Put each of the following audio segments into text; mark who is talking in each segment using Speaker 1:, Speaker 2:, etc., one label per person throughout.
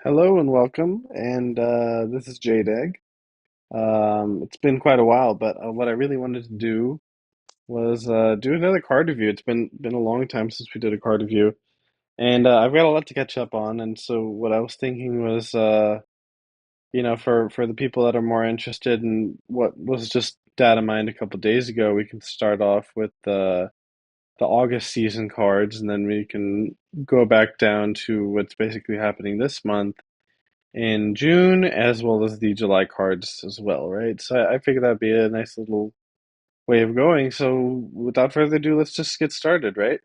Speaker 1: Hello and welcome, and this is JDEG. It's been quite a while, but what I really wanted to do was do another card review. It's been a long time since we did a card review, and I've got a lot to catch up on. And so what I was thinking was, for the people that are more interested in what was just data mined a couple days ago, we can start off with the August season cards, and then we can go back down to what's basically happening this month in June, as well as the July cards as well, right? So I figured that'd be a nice little way of going. So without further ado, let's just get started, right?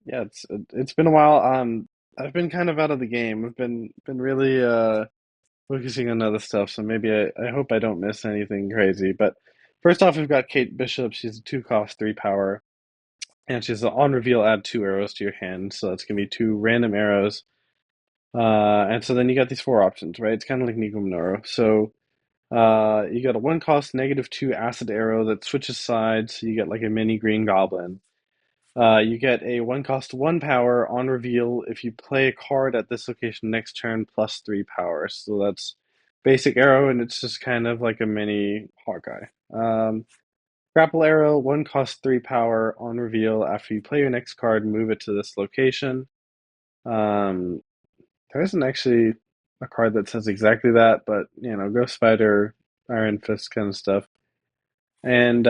Speaker 1: Yeah, it's been a while. I've been kind of out of the game. I've been really focusing on other stuff, so maybe I hope I don't miss anything crazy. But first off, we've got Kate Bishop. She's a two cost, three power, and she's an on reveal add two arrows to your hand. So that's gonna be two random arrows. And so then you got these four options, right? It's kind of like Nico Minoru. So you got a one cost negative two acid arrow that switches sides. So you get like a mini green goblin. You get a one cost one power on reveal if you play a card at this location next turn plus three power. So that's basic arrow, and it's just kind of like a mini Hawkeye. Grapple arrow, one cost three power on reveal. After you play your next card, move it to this location. Um, there isn't actually a card that says exactly that, but Ghost Spider, Iron Fist kind of stuff. And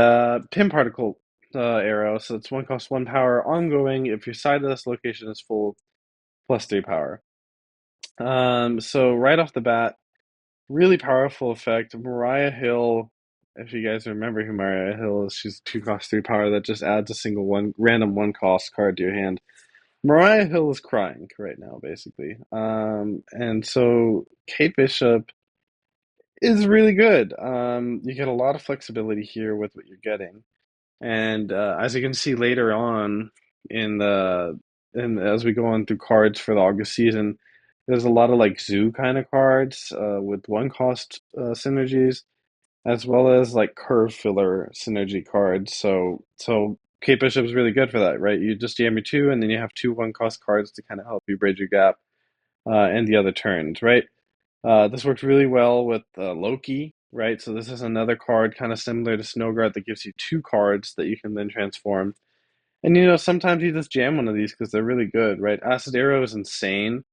Speaker 1: Pin Particle arrow, so it's one cost one power ongoing. If your side of this location is full, plus three power. So right off the bat, really powerful effect. Mariah Hill, if you guys remember who Mariah Hill is, she's two cost three power that just adds a single one random one cost card to your hand. Mariah Hill is crying right now, basically. And so Kate Bishop is really good. You get a lot of flexibility here with what you're getting, and as you can see later on in the in as we go on through cards for the August season, there's a lot of like zoo kind of cards with one cost synergies, as well as like curve filler synergy cards. So Kate Bishop's really good for that, right? You just jam your two, and then you have two one cost cards to kind of help you bridge your gap and the other turns, right? This worked really well with Loki, right? So this is another card kind of similar to Snowguard that gives you two cards that you can then transform. And sometimes you just jam one of these because they're really good, right? Acid Arrow is insane.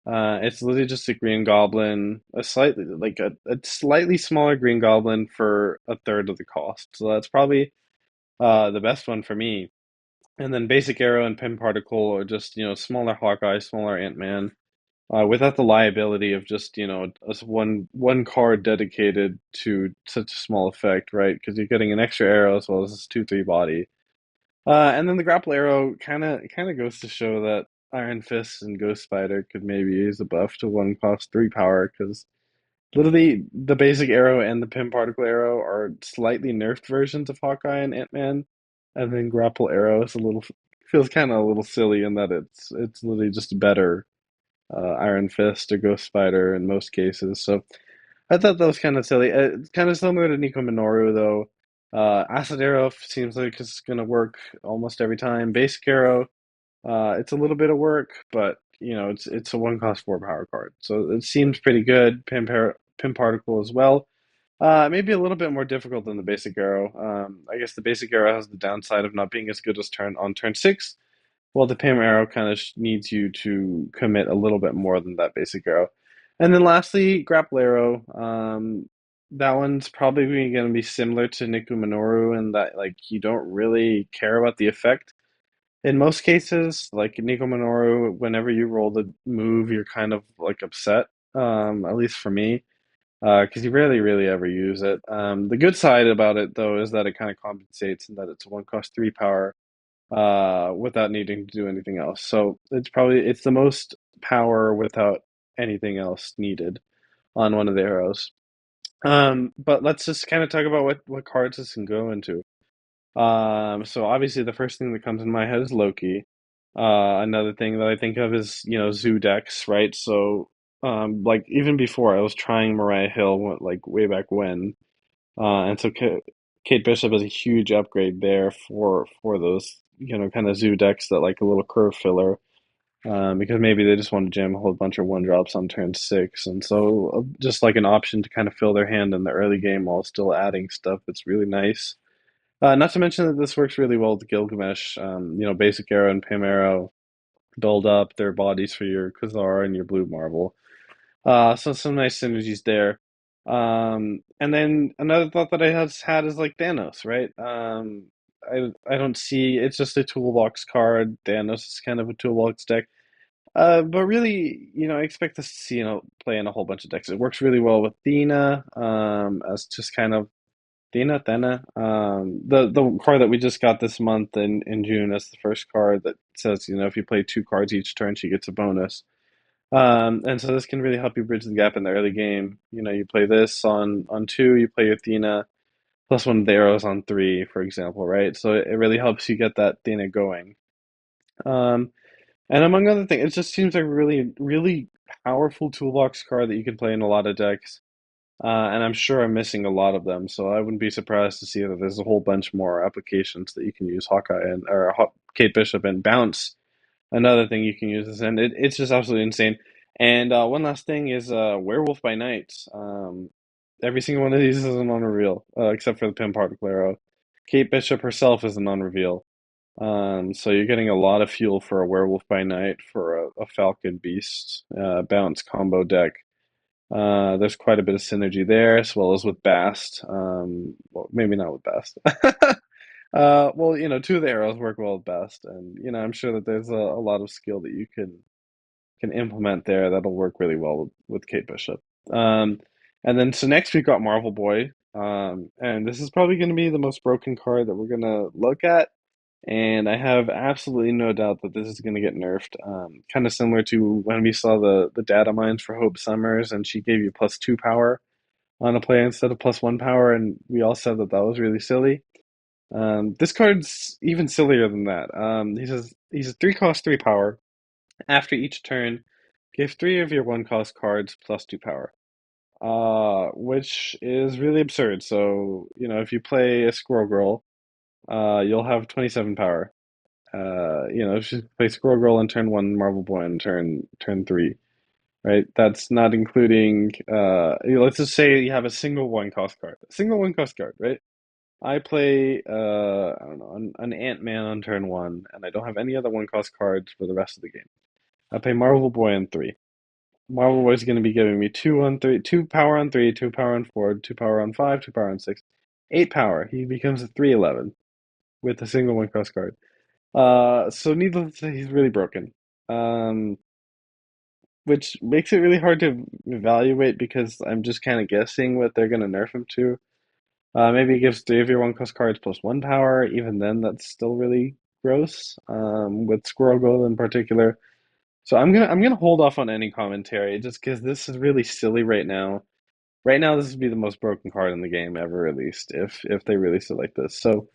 Speaker 1: It's literally just a green goblin, a slightly smaller green goblin for a third of the cost. So that's probably the best one for me. And then Basic Arrow and Pin Particle are just smaller Hawkeye, smaller Ant Man, without the liability of just one card dedicated to such a small effect, right? Because you're getting an extra arrow as well as this 2/3 body. And then the grapple arrow kind of goes to show that Iron Fist and Ghost Spider could maybe use a buff to one cost three power because literally the basic arrow and the pin particle arrow are slightly nerfed versions of Hawkeye and Ant Man, and then grapple arrow is a little feels kind of a little silly in that it's literally just better Iron Fist or Ghost Spider in most cases. So I thought that was kind of silly. It's kind of similar to Nico Minoru, though. Acid Arrow seems like it's going to work almost every time. Basic Arrow, it's a little bit of work, but it's a one cost four power card, so it seems pretty good. Pin Particle as well. Maybe a little bit more difficult than the Basic Arrow. I guess the Basic Arrow has the downside of not being as good as turn six, well, the Pam arrow kind of needs you to commit a little bit more than that basic arrow. And then lastly, grapple arrow. That one's probably going to be similar to Niku Minoru in that like you don't really care about the effect. In most cases, like Nico Minoru, whenever you roll the move, you're kind of like upset. At least for me, because you rarely really ever use it. The good side about it though is that it kind of compensates in that it's a one cost three power without needing to do anything else. So it's the most power without anything else needed on one of the arrows. But let's just kind of talk about what cards this can go into. So obviously the first thing that comes in my head is Loki. Another thing that I think of is Zoo decks, right? So like even before I was trying Mariah Hill like way back when, and so Kate Bishop is a huge upgrade there for those kind of zoo decks that like a little curve filler. because maybe they just want to jam a whole bunch of one drops on turn six, and so just like an option to kind of fill their hand in the early game while still adding stuff. It's really nice. Not to mention that this works really well with Gilgamesh. Basic Arrow and Pam Arrow build up their bodies for your Khazar and your Blue Marvel. So some nice synergies there. And then another thought that I has had is like Thanos, right? I don't see it's just a toolbox card. Thanos is kind of a toolbox deck. But really, I expect this to see, play in a whole bunch of decks. It works really well with Thena, as just kind of Thena. The card that we just got this month in June as the first card that says, if you play two cards each turn, she gets a bonus. And so this can really help you bridge the gap in the early game. You play this on two, you play Athena plus one of the arrows on three, for example, right? So it really helps you get that Athena going. Um, and among other things, it just seems like a really, really powerful toolbox card that you can play in a lot of decks. And I'm sure I'm missing a lot of them, so I wouldn't be surprised to see that there's a whole bunch more applications that you can use Hawkeye and or Kate Bishop and Bounce. Another thing you can use this, and it's just absolutely insane. And one last thing is Werewolf by Night. Every single one of these is a non-reveal, except for the Pim Particle Arrow. Kate Bishop herself is a non-reveal. So you're getting a lot of fuel for a Werewolf by Night for a Falcon Beast bounce combo deck. There's quite a bit of synergy there, as well as with Bast. Well, maybe not with Bast. Well, two of the arrows work well with Bast, and I'm sure that there's a lot of skill that you can implement there that'll work really well with Kate Bishop. Um, and then so next we've got Marvel Boy, and this is probably going to be the most broken card that we're going to look at. And I have absolutely no doubt that this is going to get nerfed. Kind of similar to when we saw the data mines for Hope Summers, and she gave you plus two power on a play instead of plus one power, and we all said that that was really silly. This card's even sillier than that. He's a three cost three power. After each turn, give three of your one cost cards plus two power. Which is really absurd. So, if you play a Squirrel Girl, you'll have 27 power. If you play Squirrel Girl on turn one, Marvel Boy on turn three, right? That's not including let's just say you have a single one cost card. A single one cost card, right? I play I don't know, an Ant-Man on turn one, and I don't have any other one cost cards for the rest of the game. I play Marvel Boy on three. Marvel Boy is going to be giving me two on three, two power on three, two power on four, two power on five, two power on six, eight power. He becomes a 3/11 with a single one cost card. So needless to say, he's really broken. Um, which makes it really hard to evaluate because I'm just kind of guessing what they're going to nerf him to. Maybe it gives three of your one cost cards plus one power. Even then, that's still really gross. With Squirrel Girl in particular. So I'm gonna hold off on any commentary just because this is really silly right now. Right now, this would be the most broken card in the game ever released if they release it like this. So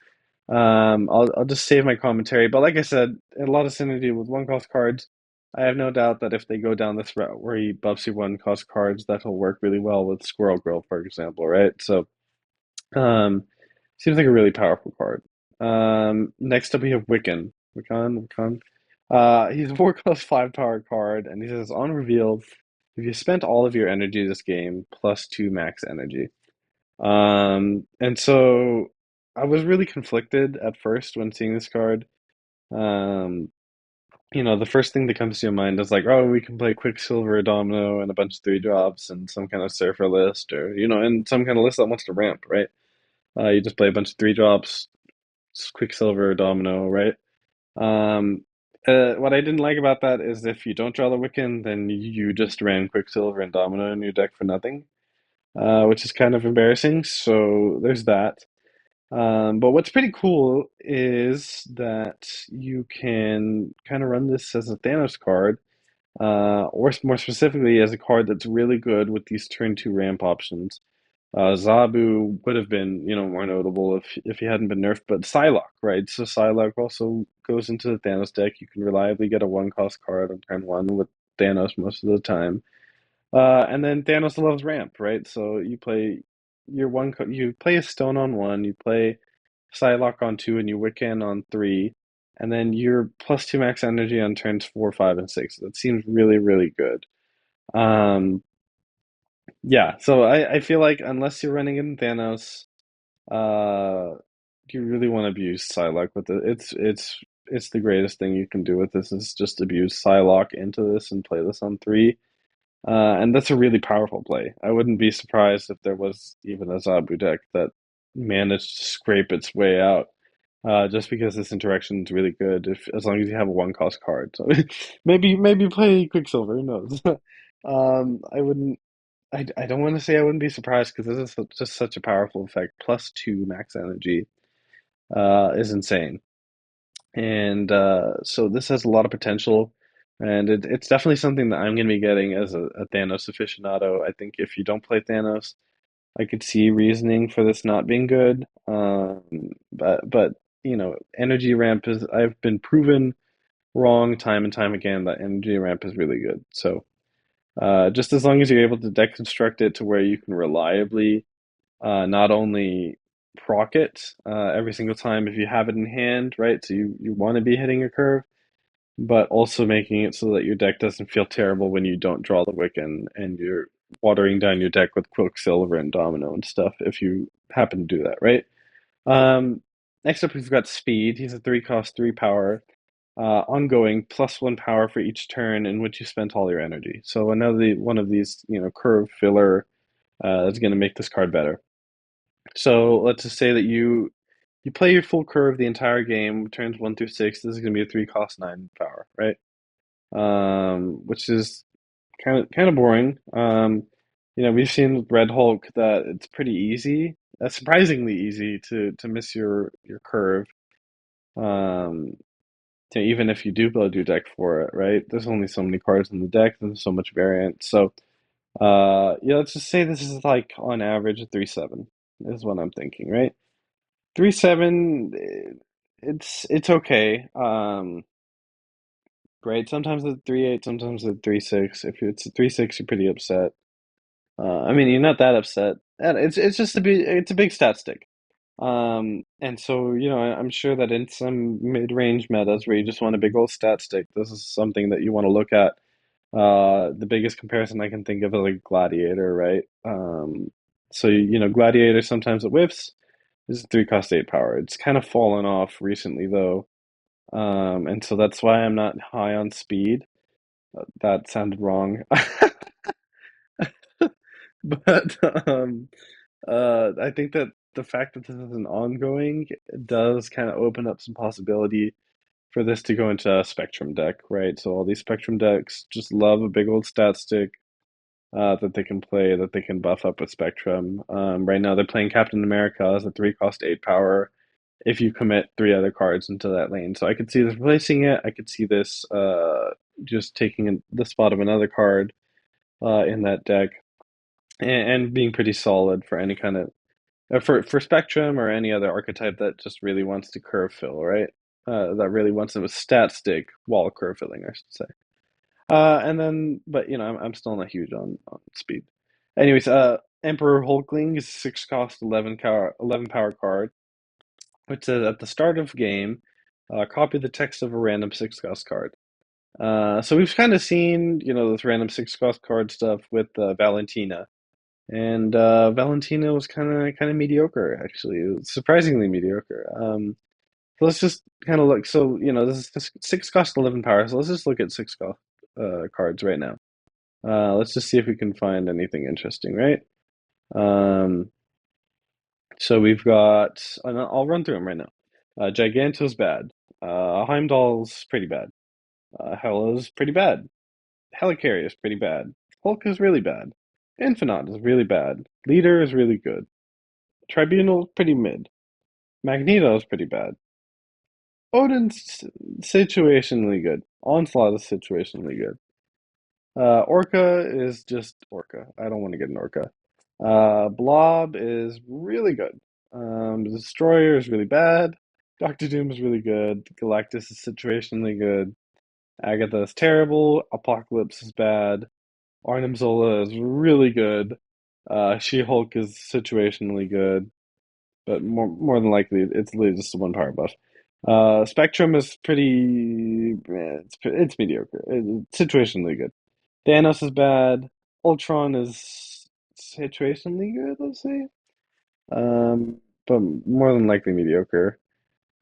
Speaker 1: I'll just save my commentary. But like I said, a lot of synergy with one cost cards. I have no doubt that if they go down this route where he buffs you one cost cards, that'll work really well with Squirrel Girl, for example, right? So um, seems like a really powerful card. Next up we have Wiccan. He's a 4 cost 5 power card, and he says on reveal, if you spent all of your energy this game, plus two max energy. And so I was really conflicted at first when seeing this card. Um, the first thing that comes to your mind is like, oh, we can play Quicksilver, Domino, and a bunch of three drops, and some kind of Surfer list, or and some kind of list that wants to ramp, right? You just play a bunch of three drops, Quicksilver, Domino, right? Um, what I didn't like about that is if you don't draw the Wiccan, then you just ran Quicksilver and Domino in your deck for nothing, which is kind of embarrassing. So there's that. But what's pretty cool is that you can kind of run this as a Thanos card, or more specifically as a card that's really good with these turn two ramp options. Zabu would have been, more notable if he hadn't been nerfed, but Psylocke, right? So Psylocke also goes into the Thanos deck. You can reliably get a one cost card on turn one with Thanos most of the time. And then Thanos loves ramp, right? So you play you play a stone on one, you play Psylocke on two, and you Wiccan on three, and then you're +2 max energy on turns 4, 5, and 6. That seems really, really good. Um, yeah, so I feel like unless you're running in Thanos, uh, you really want to abuse Psylocke with it. It's the greatest thing you can do with this is just abuse Psylocke into this and play this on three. And that's a really powerful play. I wouldn't be surprised if there was even a Zabu deck that managed to scrape its way out. Just because this interaction is really good, if as long as you have a one cost card. So maybe play Quicksilver, who knows? I wouldn't. I don't want to say I wouldn't be surprised because this is just such a powerful effect. +2 max energy is insane. And so this has a lot of potential, and it's definitely something that I'm going to be getting as a Thanos aficionado. I think if you don't play Thanos, I could see reasoning for this not being good. But energy ramp is I've been proven wrong time and time again that energy ramp is really good. So just as long as you're able to deconstruct it to where you can reliably not only proc it every single time if you have it in hand, right? So you want to be hitting a curve, but also making it so that your deck doesn't feel terrible when you don't draw the Wiccan and you're watering down your deck with Quicksilver and Domino and stuff if you happen to do that, right? Um, Next up, we've got Speed. He's a 3 cost, 3 power. Ongoing, +1 power for each turn in which you spent all your energy. So another one of these, curve filler is going to make this card better. So let's just say that you play your full curve the entire game, turns 1 through 6. This is going to be a 3 cost, 9 power, right? Which is kind of boring. We've seen with Red Hulk that it's pretty easy, surprisingly easy to miss your curve. Um, Even if you do build your deck for it, right? There's only so many cards in the deck, and there's so much variance. So, yeah, let's just say this is like on average a 3/7 is what I'm thinking, right? 3/7, it's okay. Great. Sometimes it's 3/8, sometimes it's 3/6. If it's a 3/6, you're pretty upset. I mean, you're not that upset. And it's just a big stat stick. And so, I'm sure that in some mid-range metas where you just want a big old stat stick, this is something that you want to look at. The biggest comparison I can think of is like Gladiator, right? So Gladiator sometimes it whiffs. This is 3 cost, 8 power. It's kind of fallen off recently though. And so that's why I'm not high on speed. That sounded wrong. But I think that the fact that this is an ongoing does kind of open up some possibility for this to go into a Spectrum deck, right? So all these Spectrum decks just love a big old stat stick that they can play, that they can buff up with Spectrum. Right now they're playing Captain America as a 3 cost, 8 power if you commit three other cards into that lane. So I could see this replacing it. I could see this just taking the spot of another card in that deck and being pretty solid for any kind of for Spectrum or any other archetype that just really wants to curve fill, right? That really wants to stat stick while curve filling, I should say. And then, but I'm still not huge on speed. Anyways, Emperor Hulkling is 6 cost, 11 power card, which says at the start of game, copy the text of a random 6 cost card. So we've kind of seen, this random 6 cost card stuff with Valentina, and Valentina was kind of mediocre actually. It was surprisingly mediocre. So let's just kind of look. So this is 6 cost, 11 power. So let's just look at 6 cost cards right now. Let's just see if we can find anything interesting, right? Um, so we've got. And I'll run through them right now. Giganto's bad. Heimdall's pretty bad. Hela's pretty bad. Helicarrier is pretty bad. Hulk is really bad. Infinite is really bad. Leader is really good. Tribunal is pretty mid. Magneto is pretty bad. Odin's situationally good. Onslaught is situationally good. Orca is just Orca. I don't want to get an Orca. Blob is really good. Destroyer is really bad. Doctor Doom is really good. Galactus is situationally good. Agatha is terrible. Apocalypse is bad. Arnim Zola is really good. She-Hulk is situationally good, but more than likely it's just a one power buff. Spectrum is pretty. It's mediocre. It's situationally good. Thanos is bad. Ultron is situationally good, let's say. Um, but more than likely mediocre.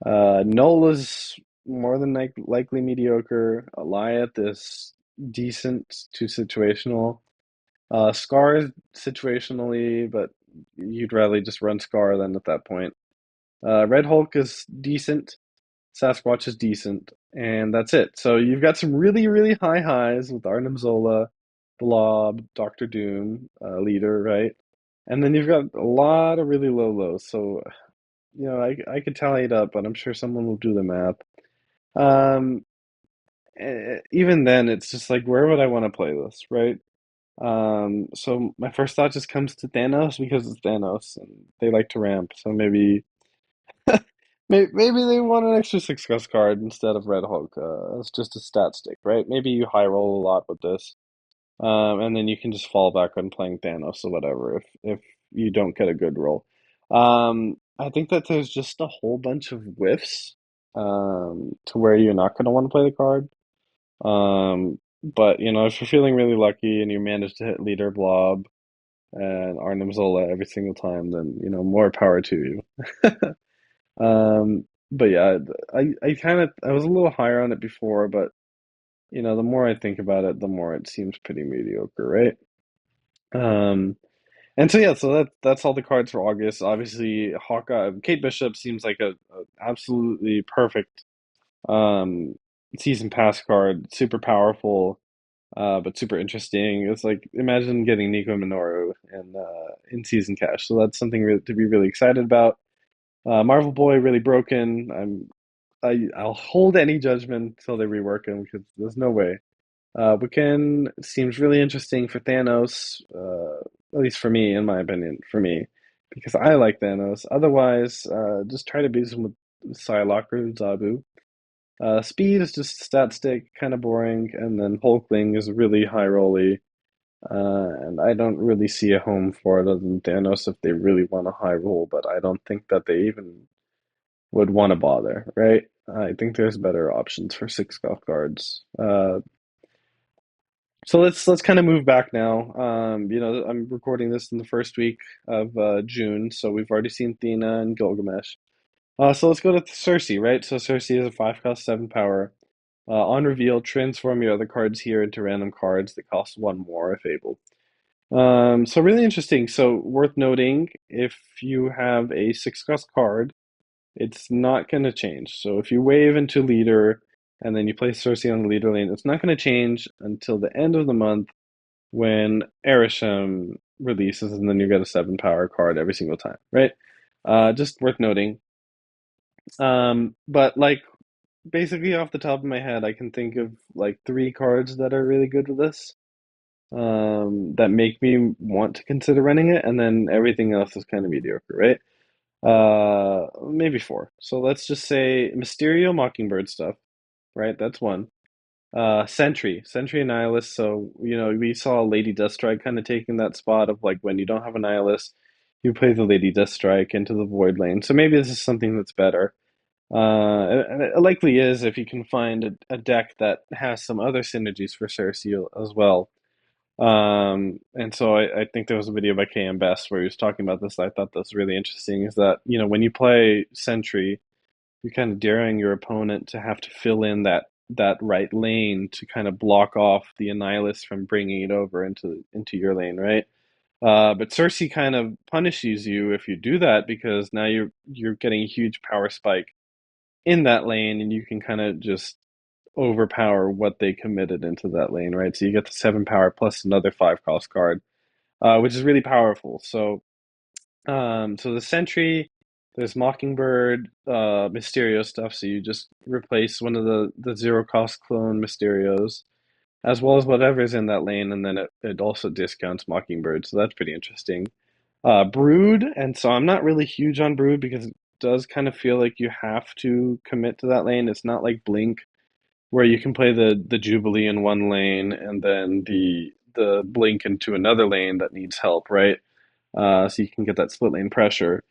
Speaker 1: Null is more than likely mediocre. Alioth is decent to situational. Scar is situationally, but you'd rather just run Scar then at that point. Red Hulk is decent. Sasquatch is decent, and that's it. So you've got some really, really high highs with Arnim Zola, Blob, Doctor Doom, leader, right? And then you've got a lot of really low lows. So, I could tally it up, but I'm sure someone will do the math. Um, Even then, it's just like, where would I want to play this, right? So my first thought just comes to Thanos because it's Thanos and they like to ramp. So maybe they want an extra six cost card instead of Red Hulk. It's just a stat stick, right? Maybe you high roll a lot with this, and then you can just fall back on playing Thanos or whatever if you don't get a good roll. I think that there's just a whole bunch of whiffs to where you're not going to want to play the card. But if you're feeling really lucky and you manage to hit leader blob and Arnim Zola every single time, then more power to you. But yeah, I was a little higher on it before, but the more I think about it, the more it seems pretty mediocre, right? Um, and so yeah, so that's all the cards for August. Obviously, Hawkeye, Kate Bishop seems like a absolutely perfect um season pass card, super powerful, but super interesting. It's like imagine getting Nico Minoru in season cash. So that's something to be really excited about. Marvel Boy really broken. I'll hold any judgment until they rework him because there's no way. Wiccan seems really interesting for Thanos, at least for me, in my opinion, for me, because I like Thanos. Otherwise, just try to beat him with Psylocke or Zabu. Speed is just stat stick, kind of boring, and then Hulkling is really high rolly. And I don't really see a home for it other than Thanos if they really want a high roll, but I don't think that they even would want to bother, right? I think there's better options for six golf cards. So let's kind of move back now. I'm recording this in the first week of June, so we've already seen Thena and Gilgamesh. So let's go to Cersei, right? So Cersei is a 5 cost 7 power. On reveal, transform your other cards here into random cards that cost one more if able. So really interesting. So worth noting, if you have a 6 cost card, it's not going to change. So if you wave into leader and then you place Cersei on the leader lane, it's not going to change until the end of the month when Erisham releases, and then you get a 7 power card every single time, right? Just worth noting. But like basically off the top of my head, I can think of like three cards that are really good with this. That make me want to consider running it, and then everything else is kind of mediocre, right? Maybe four. So let's just say Mysterio Mockingbird stuff, right? That's one. Sentry Nihilist. So, we saw Lady Deathstrike kind of taking that spot of like when you don't have a Nihilist, you play the Lady Deathstrike into the Void Lane. So maybe this is something that's better. And it likely is if you can find a deck that has some other synergies for Cersei as well. And so I think there was a video by KM Best where he was talking about this. I thought that was really interesting. Is that when you play Sentry, you're kind of daring your opponent to have to fill in that right lane to kind of block off the Annihilus from bringing it over into your lane, right? But Cersei kind of punishes you if you do that because now you're getting a huge power spike in that lane, and you can kind of just overpower what they committed into that lane, right? So you get the 7 power plus another 5 cost card, which is really powerful. So the Sentry, there's Mockingbird, Mysterio stuff. So you just replace one of the zero cost clone Mysterios, as well as whatever's in that lane, and then it also discounts Mockingbird. So that's pretty interesting. Brood, and so I'm not really huge on Brood because it does kind of feel like you have to commit to that lane. It's not like Blink where you can play the Jubilee in one lane and then the Blink into another lane that needs help, right? So you can get that split lane pressure.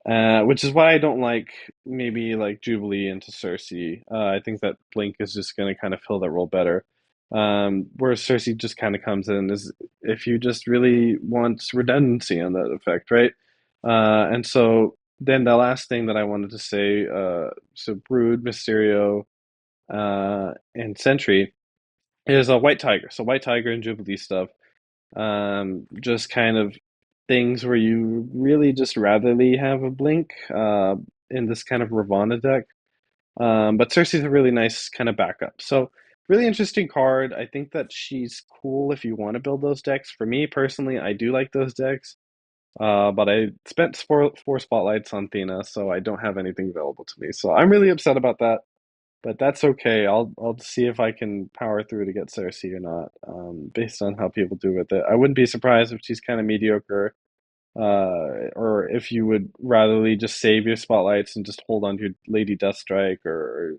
Speaker 1: which is why I don't like maybe like Jubilee into Cersei. I think that Blink is just going to kind of fill that role better. Whereas Cersei just kind of comes in as if you just really want redundancy on that effect, right? And so then the last thing that I wanted to say, so Brood, Mysterio, and Sentry is a White Tiger. So White Tiger and Jubilee stuff, just kind of things where you really just ratherly have a Blink in this kind of Ravonna deck. But Cersei's a really nice kind of backup. So really interesting card. I think that she's cool if you want to build those decks. For me personally, I do like those decks. But I spent four spotlights on Thena, so I don't have anything available to me. So I'm really upset about that. But that's okay. I'll see if I can power through to get Cersei or not, based on how people do with it. I wouldn't be surprised if she's kind of mediocre, or if you would ratherly just save your spotlights and just hold on to your Lady Deathstrike, or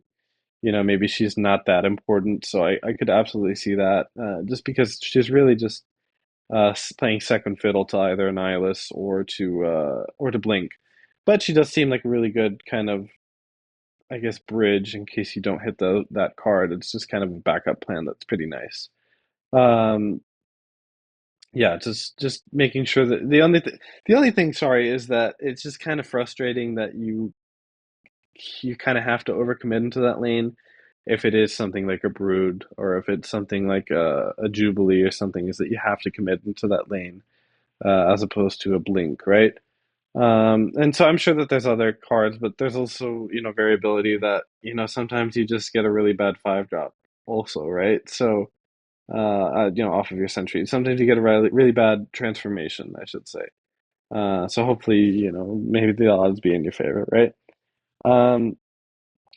Speaker 1: maybe she's not that important. So I could absolutely see that, just because she's really just playing second fiddle to either Annihilus or to Blink. But she does seem like a really good kind of, I guess, bridge in case you don't hit that card. It's just kind of a backup plan that's pretty nice. Um, yeah, just making sure that the only thing, sorry, is that it's just kind of frustrating that you kind of have to overcommit into that lane if it is something like a Brood, or if it's something like a Jubilee or something, is that you have to commit into that lane, as opposed to a Blink, right? And so I'm sure that there's other cards, but there's also, variability that, sometimes you just get a really bad five drop also, right? So, off of your sentry. Sometimes you get a really, really bad transformation, I should say. So hopefully, maybe the odds be in your favor, right? Um,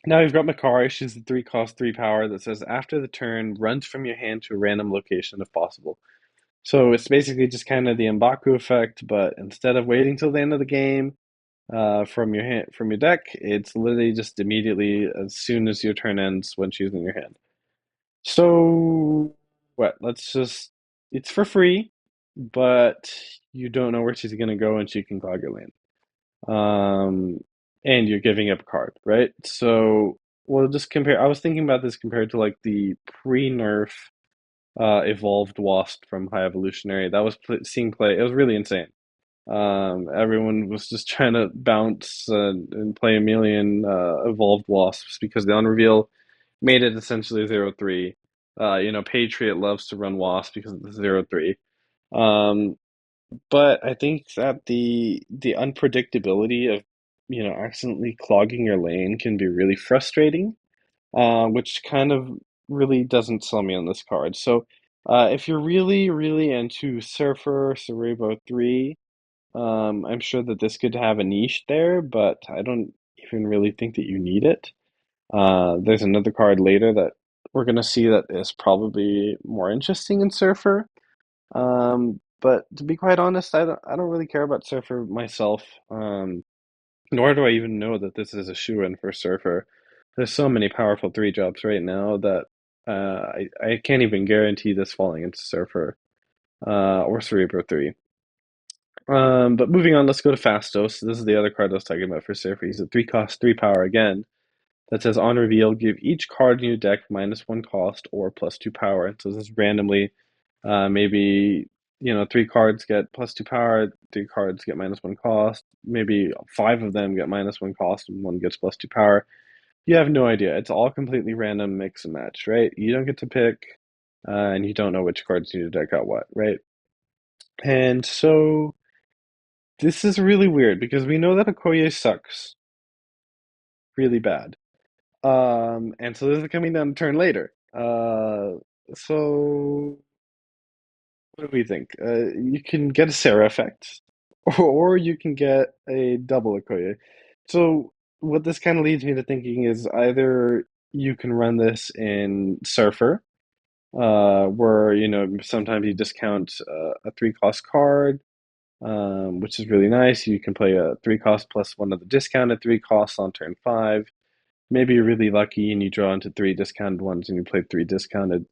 Speaker 1: Now you've got Makari. She's the 3 cost, 3 power that says after the turn, runs from your hand to a random location if possible. So it's basically just kind of the M'Baku effect, but instead of waiting till the end of the game, from your hand, from your deck, it's literally just immediately as soon as your turn ends when she's in your hand. So what? Let's just it's for free, but you don't know where she's gonna go, and she can clog your lane. Um, and you're giving up a card, right? So we'll just compare. I was thinking about this compared to like the pre-nerf evolved Wasp from High Evolutionary. That was seeing play. It was really insane. Everyone was just trying to bounce and play a million evolved wasps because the unreveal made it essentially 0-3. Patriot loves to run wasp because of the 0-3. Um, but I think that the unpredictability of accidentally clogging your lane can be really frustrating, which kind of really doesn't sell me on this card. So if you're really, really into Surfer, Cerebro 3, I'm sure that this could have a niche there, but I don't even really think that you need it. There's another card later that we're gonna see that is probably more interesting in Surfer. But to be quite honest, I don't really care about Surfer myself. Nor do I even know that this is a shoe-in for Surfer. There's so many powerful 3 drops right now that I can't even guarantee this falling into Surfer, or Cerebro 3. But moving on, let's go to Fastos. This is the other card I was talking about for Surfer. He's a 3 cost, 3 power again. That says on reveal, give each card in your deck -1 cost or +2 power. And so this is randomly, maybe 3 cards get +2 power, 3 cards get -1 cost. Maybe 5 of them get -1 cost, and one gets +2 power. You have no idea. It's all completely random mix and match, right? You don't get to pick, and you don't know which cards in your deck got what, right? And so this is really weird because we know that Okoye sucks really bad. And so this is coming down to turn later. So what do we think? You can get a Sarah effect, or you can get a double Okoye. So what this kind of leads me to thinking is either you can run this in Surfer, where sometimes you discount a 3 cost card, which is really nice. You can play a 3 cost plus one of the discounted 3 costs on turn 5. Maybe you're really lucky and you draw into 3 discounted ones and you play 3 discounted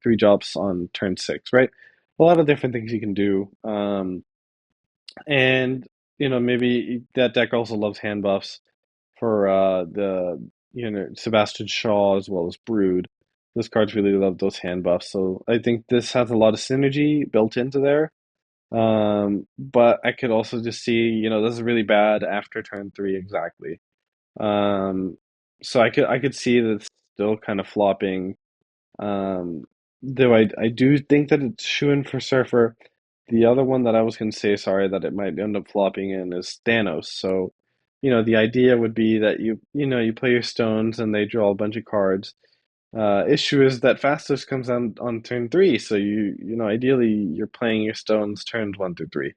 Speaker 1: 3 drops on turn 6, right? A lot of different things you can do. And maybe that deck also loves hand buffs for Sebastian Shaw as well as Brood. Those cards really love those hand buffs, so I think this has a lot of synergy built into there. But I could also just see, this is really bad after turn three exactly. Um, so I could see that still kind of flopping. Though I do think that it's shooing for Surfer. The other one that I was going to say, sorry, that it might end up flopping in is Thanos. So, the idea would be that you play your stones and they draw a bunch of cards. Issue is that Fastos comes on turn three, so ideally you're playing your stones turns one through three.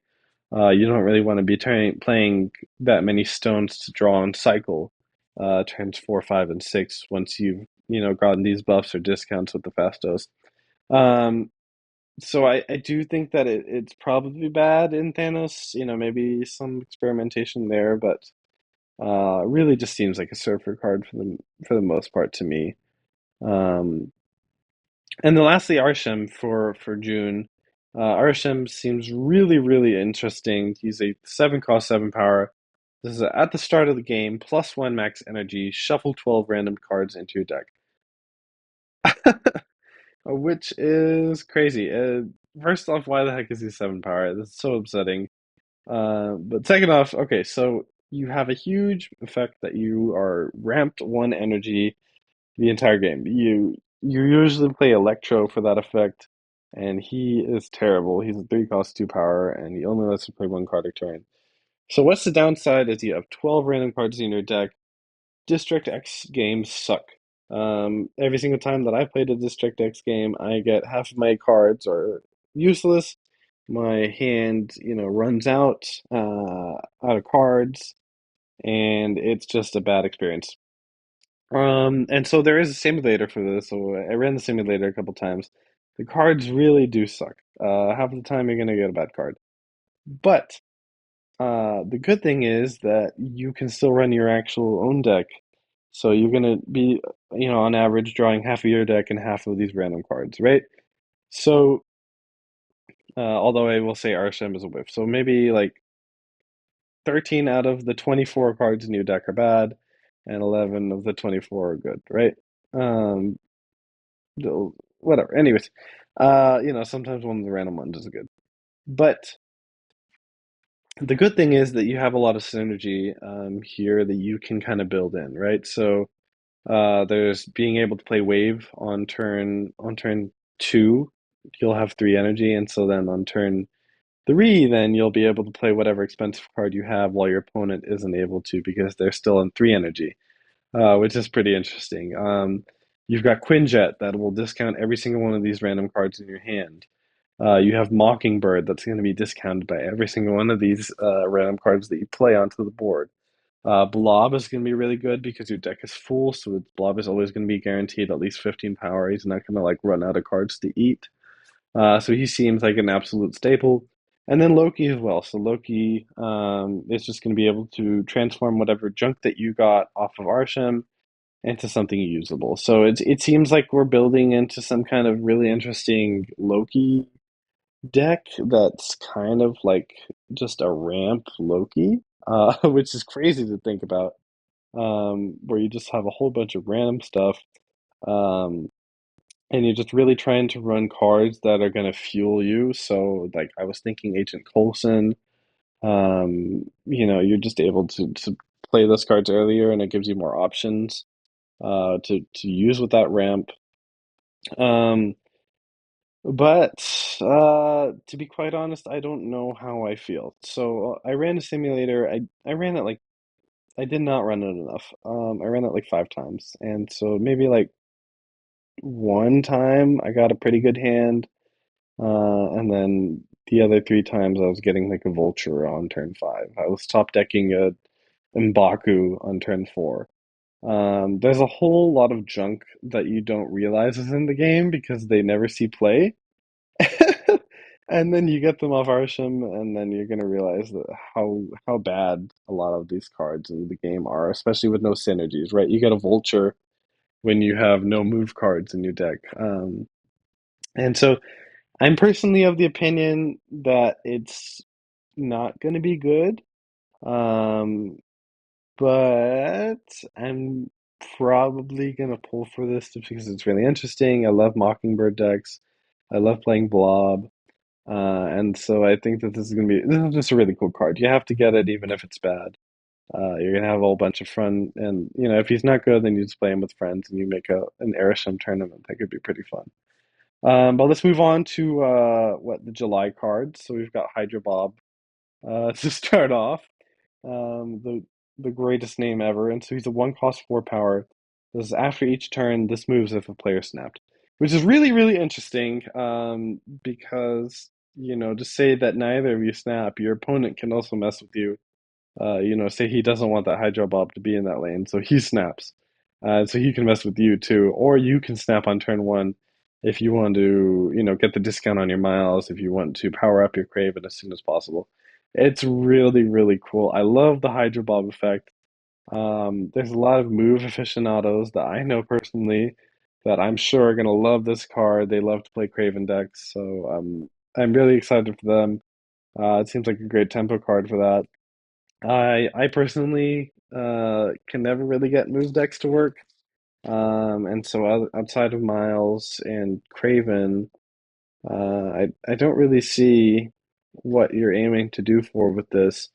Speaker 1: You don't really want to be playing that many stones to draw on cycle, turns four, five, and six once you've gotten these buffs or discounts with the Fastos. Um, so I do think that it's probably bad in Thanos. Maybe some experimentation there, but really just seems like a surfer card for the most part to me. Um, and then lastly, Arshem for June. Arshem seems really, really interesting. He's a 7 cost, 7 power. This is at the start of the game, +1 max energy, shuffle 12 random cards into your deck. Which is crazy. First off, why the heck is he 7 power? This is so upsetting. But second off, okay, so you have a huge effect that you are ramped 1 energy the entire game. You usually play Electro for that effect, and he is terrible. He's a 3 cost 2 power, and he only lets you play 1 card a turn. So what's the downside is you have 12 random cards in your deck. District X games suck. Every single time that I played a District X game, I get half of my cards are useless. My hand, runs out of cards, and it's just a bad experience. And so there is a simulator for this. So I ran the simulator a couple times. The cards really do suck. Half of the time you're gonna get a bad card. But the good thing is that you can still run your actual own deck. So you're gonna be, on average, drawing half of your deck and half of these random cards, right? So, although I will say Arshem is a whiff. So maybe like 13 out of the 24 cards in your deck are bad, and 11 of the 24 are good, right? Um, Whatever. Anyways, sometimes one of the random ones is good. But the good thing is that you have a lot of synergy here that you can kind of build in, right? So there's being able to play wave on turn two, you'll have 3 energy, and so then on turn three, then you'll be able to play whatever expensive card you have while your opponent isn't able to because they're still on 3 energy, which is pretty interesting. You've got Quinjet that will discount every single one of these random cards in your hand. You have Mockingbird that's going to be discounted by every single one of these random cards that you play onto the board. Blob is going to be really good because your deck is full, so Blob is always going to be guaranteed at least 15 power. He's not going to like run out of cards to eat. So he seems like an absolute staple. And then Loki as well. So Loki is just going to be able to transform whatever junk that you got off of Arshem into something usable. So it seems like we're building into some kind of really interesting Loki deck that's kind of like just a ramp Loki, which is crazy to think about. Where you just have a whole bunch of random stuff, um, and you're just really trying to run cards that are going to fuel you. So, like, I was thinking Agent Coulson. You're just able to play those cards earlier, and it gives you more options to use with that ramp. Um, but to be quite honest, I don't know how I feel. So I ran a simulator. I ran it like I did not run it enough. I ran it like 5 times, and so maybe like one time I got a pretty good hand, and then the other 3 times I was getting like a vulture on turn five. I was top decking a M'Baku on turn four. There's a whole lot of junk that you don't realize is in the game because they never see play. And then you get them off Arsham, and then you're gonna realize that how bad a lot of these cards in the game are, especially with no synergies, right? You get a Vulture when you have no move cards in your deck. And so I'm personally of the opinion that it's not gonna be good. Um, but I'm probably gonna pull for this just because it's really interesting. I love Mockingbird decks. I love playing Blob. And so I think that this is just a really cool card. You have to get it even if it's bad. You're gonna have a whole bunch of fun, and if he's not good, then you just play him with friends and you make an Airsham tournament. That could be pretty fun. But let's move on to the July cards. So we've got Hydra Bob to start off. The greatest name ever, and so he's a one cost 4 power. This is after each turn. This moves if a player snapped, which is really really interesting. Because to say that neither of you snap, your opponent can also mess with you. Say he doesn't want that Hydro Bob to be in that lane, so he snaps. So he can mess with you too, or you can snap on turn one if you want to, get the discount on your miles, if you want to power up your Craven as soon as possible. It's really, really cool. I love the Hydro Bob effect. There's a lot of move aficionados that I know personally that I'm sure are gonna love this card. They love to play Craven decks, so I'm really excited for them. It seems like a great tempo card for that. I personally can never really get move decks to work. And so outside of Miles and Craven, I don't really see what you're aiming to do for with this.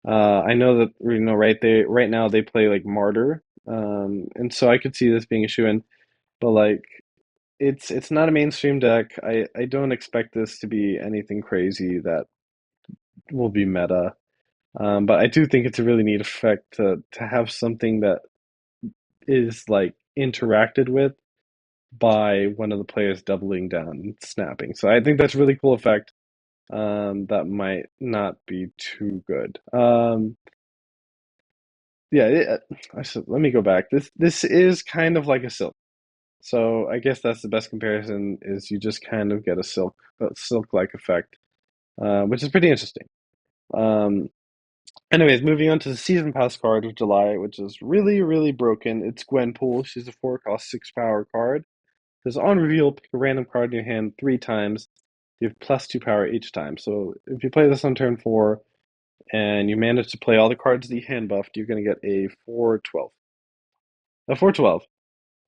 Speaker 1: I know that right now they play like Martyr, and so I could see this being a shoe-in, but like it's not a mainstream deck. I don't expect this to be anything crazy that will be meta. But I do think it's a really neat effect to have something that is like interacted with by one of the players doubling down and snapping. So I think that's a really cool effect. That might not be too good. Yeah, let me go back. This is kind of like a silk. So I guess that's the best comparison is you just kind of get a silk-like effect, which is pretty interesting. Um, Anyways, moving on to the season pass card of July, which is really, really broken. It's Gwenpool. She's a 4 cost 6 power card. Says on reveal, pick a random card in your hand 3 times. You have +2 power each time. So if you play this on turn four and you manage to play all the cards that you hand buffed, you're going to get a 4/12. A 4/12.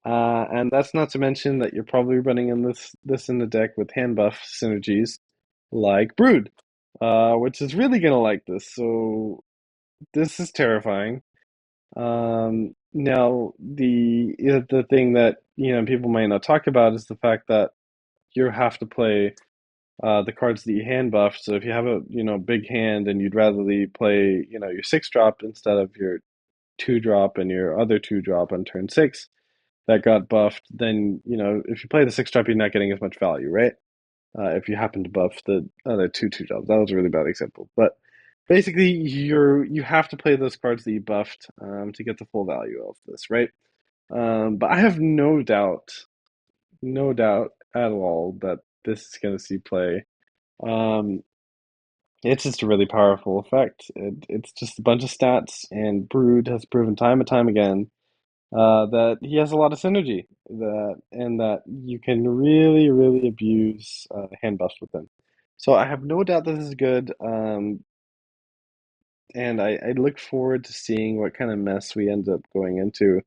Speaker 1: And that's not to mention that you're probably running in this in the deck with hand buff synergies like Brood, which is really going to like this. So this is terrifying. Now the thing that people might not talk about is the fact that you have to play the cards that you hand buff. So if you have a big hand and you'd rather play your 6 drop instead of your 2 drop and your other 2 drop on turn six that got buffed, then if you play the 6 drop, you're not getting as much value, right? If you happen to buff the other two drops, that was a really bad example, but basically you have to play those cards that you buffed to get the full value of this, right? But I have no doubt at all that this is going to see play. Um, it's just a really powerful effect. It's just a bunch of stats, and Brood has proven time and time again that he has a lot of synergy. That you can really, really abuse hand buffs with him. So I have no doubt this is good, and I look forward to seeing what kind of mess we end up going into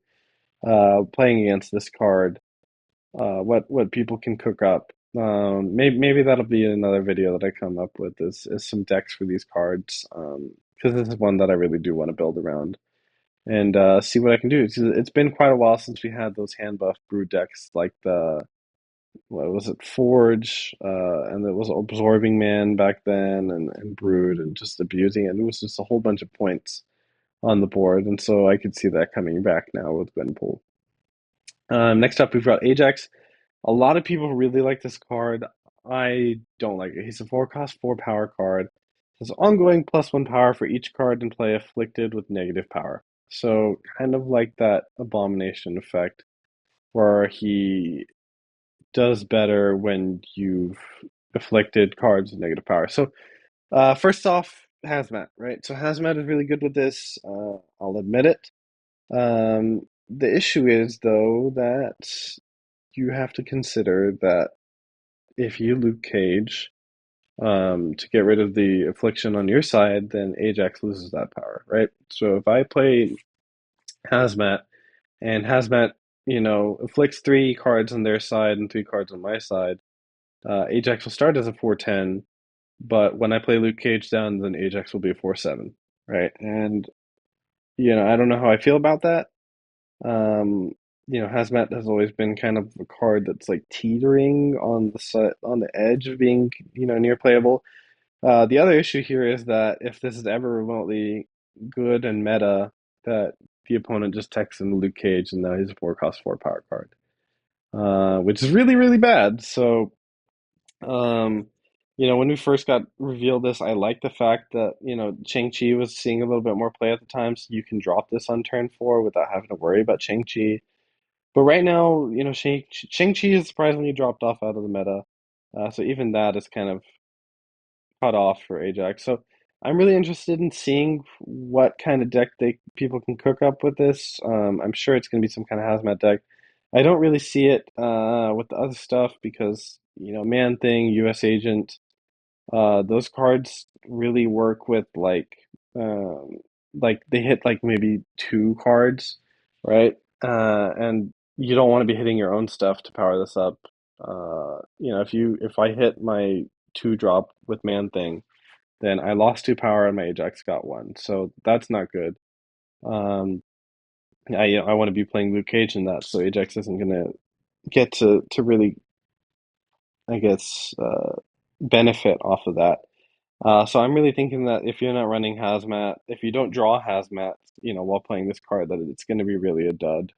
Speaker 1: playing against this card. What people can cook up. Maybe that'll be another video that I come up with is some decks for these cards. Because this is one that I really do want to build around and see what I can do. It's been quite a while since we had those hand buff brew decks like the what was it Forge, and it was Absorbing Man back then, and Brood, and just abusing it. It was just a whole bunch of points on the board, and so I could see that coming back now with Gwenpool. Next up, we've got Ajax. A lot of people really like this card. I don't like it. He's a 4 cost 4 power card. Has ongoing +1 power for each card in play afflicted with negative power. So kind of like that abomination effect where he does better when you've afflicted cards with negative power. So first off, Hazmat, right? So Hazmat is really good with this. I'll admit it. The issue is though that you have to consider that if you Luke Cage, to get rid of the affliction on your side, then Ajax loses that power, right? So if I play Hazmat and Hazmat, afflicts three cards on their side and three cards on my side, Ajax will start as a 4/10, but when I play Luke Cage down, then Ajax will be a 4/7, right? And I don't know how I feel about that. Um, Hazmat has always been kind of a card that's like teetering on the on the edge of being, near playable. The other issue here is that if this is ever remotely good and meta, that the opponent just texts in Luke Cage and now he's a four cost four power card, which is really, really bad. So, um, when we first got revealed this, I liked the fact that, Shang-Chi was seeing a little bit more play at the time, so you can drop this on turn four without having to worry about Shang-Chi. But right now, Shang-Chi has surprisingly dropped off out of the meta. So even that is kind of cut off for Ajax. So I'm really interested in seeing what kind of deck people can cook up with this. I'm sure it's going to be some kind of hazmat deck. I don't really see it with the other stuff because Man Thing, U.S. Agent, those cards really work with like they hit like maybe two cards, right? And you don't want to be hitting your own stuff to power this up. If I hit my two drop with Man Thing, then I lost two power and my Ajax got one. So that's not good. Um, I want to be playing Luke Cage in that, so Ajax isn't gonna get to really, I guess, benefit off of that. So I'm really thinking that if you're not running Hazmat, if you don't draw Hazmat, while playing this card, that it's going to be really a dud.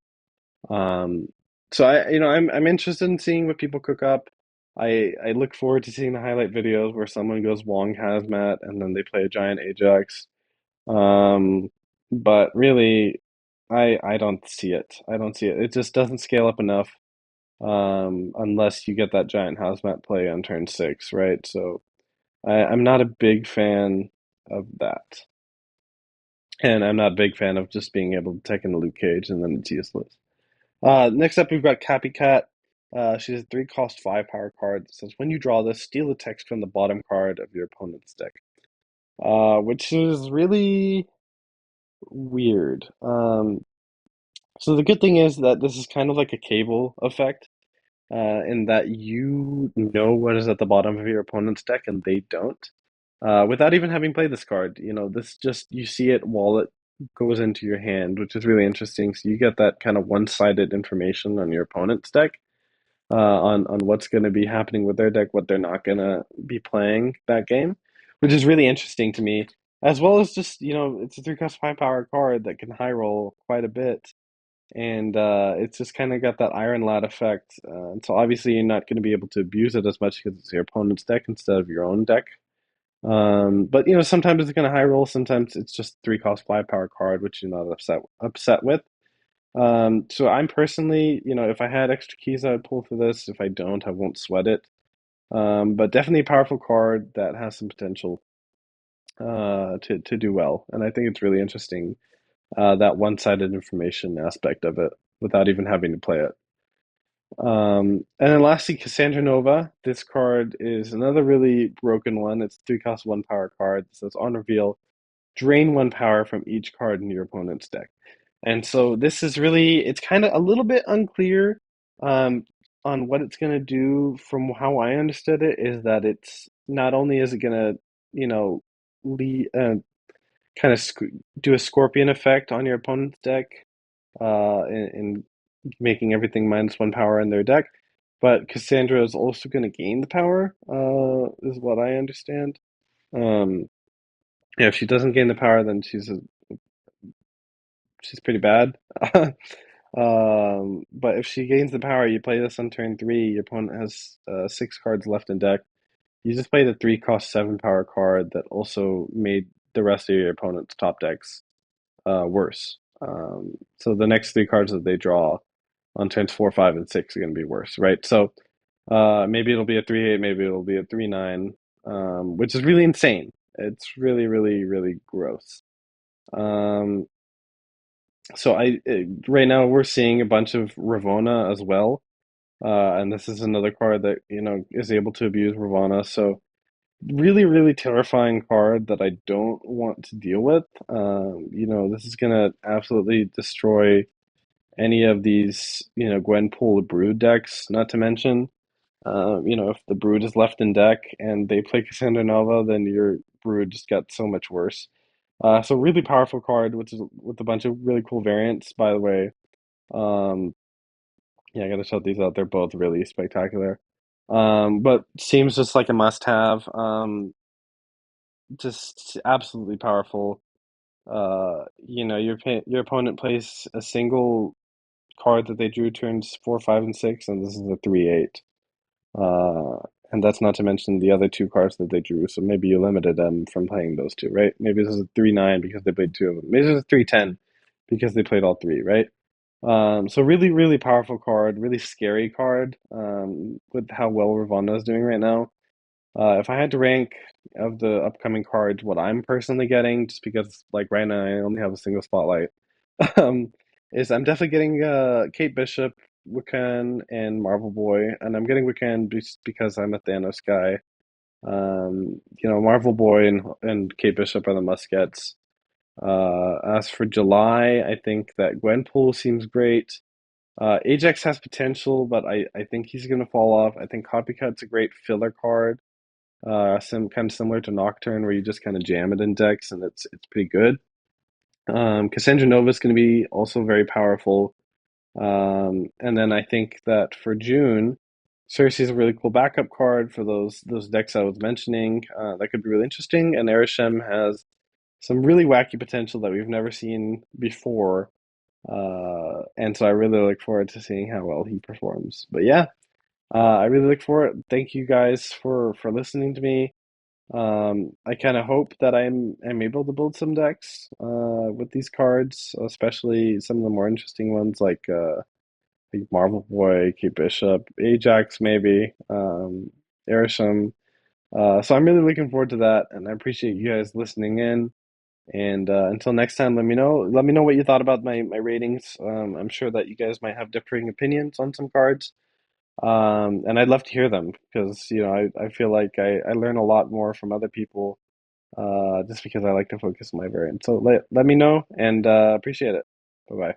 Speaker 1: Um, so I'm interested in seeing what people cook up. I look forward to seeing the highlight videos where someone goes Wong Hazmat and then they play a giant Ajax. Um, but really, I don't see it. I don't see it. It just doesn't scale up enough, unless you get that giant Hazmat play on turn six, right? So I'm not a big fan of that. And I'm not a big fan of just being able to take in a Luke Cage and then it's useless. Next up, we've got Cappy Cat. She's a three cost five power card. It says when you draw this, steal a text from the bottom card of your opponent's deck. Which is really weird. So the good thing is that this is kind of like a cable effect, in that you know what is at the bottom of your opponent's deck and they don't. Without even having played this card, this just you see it while it goes into your hand, which is really interesting. So you get that kind of one-sided information on your opponent's deck, on what's going to be happening with their deck, what they're not going to be playing that game, which is really interesting to me. As well as just, it's a three cost five power card that can high roll quite a bit. And it's just kind of got that Iron Lad effect. And so obviously you're not going to be able to abuse it as much because it's your opponent's deck instead of your own deck. But sometimes it's going to high roll, sometimes it's just three cost five power card, which you're not upset with. So I'm personally, if I had extra keys, I would pull for this. If I don't, I won't sweat it. But definitely a powerful card that has some potential to do well, and I think it's really interesting, that one-sided information aspect of it without even having to play it. And then lastly, Cassandra Nova. This card is another really broken one. It's three cost one power card. It says on reveal, drain one power from each card in your opponent's deck. And so this is really, it's kind of a little bit unclear, um, on what it's going to do. From how I understood it, is that it's not only is it going to, you know, lead, kind of do a scorpion effect on your opponent's deck, in making everything minus one power in their deck, but Cassandra is also going to gain the power, is what I understand. Um, yeah, if she doesn't gain the power, then she's pretty bad. But if she gains the power, you play this on turn three. Your opponent has six cards left in deck. You just play the three cost seven power card that also made the rest of your opponent's top decks worse. So the next three cards that they draw on turns four, five, and six are going to be worse, right? So maybe it'll be a 3/8, maybe it'll be a 3/9, which is really insane. It's really, really, really gross. Um, so right now we're seeing a bunch of Ravonna as well, and this is another card that is able to abuse Ravonna. So really, really terrifying card that I don't want to deal with. This is gonna absolutely destroy any of these, Gwenpool Brood decks, not to mention. If the Brood is left in deck and they play Cassandra Nova, then your Brood just got so much worse. So really powerful card, which is with a bunch of really cool variants, by the way. Um, yeah, I gotta shout these out. They're both really spectacular. But seems just like a must-have. Just absolutely powerful. Your opponent plays a single card that they drew turns 4, 5, and 6, and this is a 3/8. Uh, and that's not to mention the other two cards that they drew. So maybe you limited them from playing those two, right? Maybe this is a 3/9 because they played two of them. Maybe this is a 3/10 because they played all three, right? So really, really powerful card, really scary card. With how well Ravonna is doing right now. If I had to rank of the upcoming cards, what I'm personally getting, just because like right now I only have a single spotlight, um, is I'm definitely getting Kate Bishop, Wiccan, and Marvel Boy, and I'm getting Wiccan just because I'm a Thanos guy. Marvel Boy and Kate Bishop are the must-gets. As for July, I think that Gwenpool seems great. Ajax has potential, but I think he's going to fall off. I think Copycat's a great filler card, some kind of similar to Nocturne, where you just kind of jam it in decks, and it's pretty good. Cassandra Nova is going to be also very powerful. And then I think that for June, Cersei is a really cool backup card for those decks I was mentioning. That could be really interesting. And Arishem has some really wacky potential that we've never seen before. And so I really look forward to seeing how well he performs. But yeah, I really look forward. Thank you guys for listening to me. I kind of hope that I'm able to build some decks with these cards, especially some of the more interesting ones like Marvel Boy, Kate Bishop, Ajax maybe, Arishem. So I'm really looking forward to that, and I appreciate you guys listening in. And until next time, let me know what you thought about my ratings. I'm sure that you guys might have differing opinions on some cards. And I'd love to hear them because I feel like I learn a lot more from other people just because I like to focus on my variant. So let me know and appreciate it. Bye bye.